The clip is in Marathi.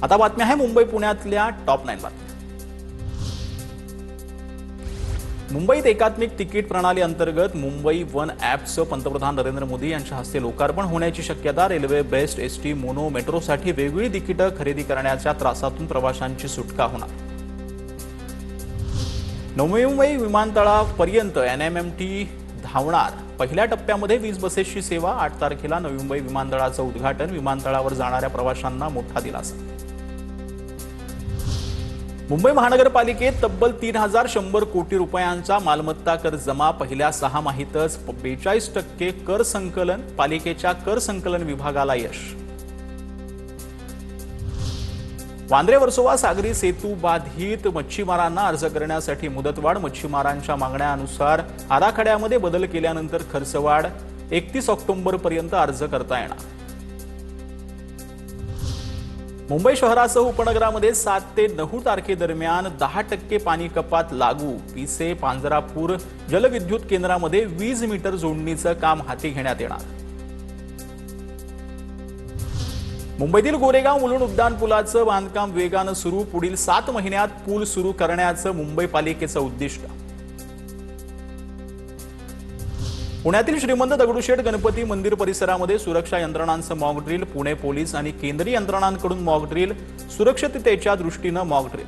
आता बातम्या आहे मुंबई पुण्यातल्या टॉप 9 बातम्या। मुंबईत एकात्मिक तिकीट प्रणाली अंतर्गत मुंबई वन ॲपचं पंतप्रधान नरेंद्र मोदी यांच्या हस्ते लोकार्पण होण्याची शक्यता। रेल्वे बेस्ट एसटी मोनो मेट्रोसाठी वेगळी तिकीटं खरेदी करण्याच्या त्रासातून प्रवाशांची सुटका होणार। नवी मुंबई विमानतळापर्यंत NMMT धावणार। पहिल्या टप्प्यामध्ये 20 बसेसची सेवा। 8 तारखेला नवी मुंबई विमानतळाचं उद्घाटन। विमानतळावर जाणाऱ्या प्रवाशांना मोठा दिलासा। मुंबई महानगरपालिकेत तब्बल 3100 कोटी रुपयांचा मालमत्ता कर जमा। पहिल्या 6 माहितच 42% कर संकलन। पालिकेच्या कर संकलन विभागाला यश। वांद्रे वर्सोवा सागरी सेतू बाधित मच्छीमारांना अर्ज करण्यासाठी मुदतवाढ। मच्छीमारांच्या मागण्यानुसार आराखड्यामध्ये बदल केल्यानंतर खर्चवाढ। 31 ऑक्टोबरपर्यंत अर्ज करता येणार। मुंबई शहरासह उपनगरामध्ये 7 ते 9 तारखेदरम्यान 10% पाणी कपात लागू। पिसे पांजरापूर जलविद्युत केंद्रामध्ये 20 मीटर जोडणीचं काम हाती घेण्यात येणार। मुंबईतील गोरेगाव मुलुंड उड्डाणपुलाचं बांधकाम वेगानं सुरू। पुढील 7 महिन्यात पूल सुरू करण्याचं मुंबई पालिकेचं उद्दिष्ट। पुण्यातील श्रीमंत दगडूशेठ गणपती मंदिर परिसरामध्ये सुरक्षा यंत्रणांचं मॉक ड्रिल। पुणे पोलीस आणि केंद्रीय यंत्रणांकडून मॉक ड्रिल। सुरक्षिततेच्या दृष्टीनं मॉक ड्रिल।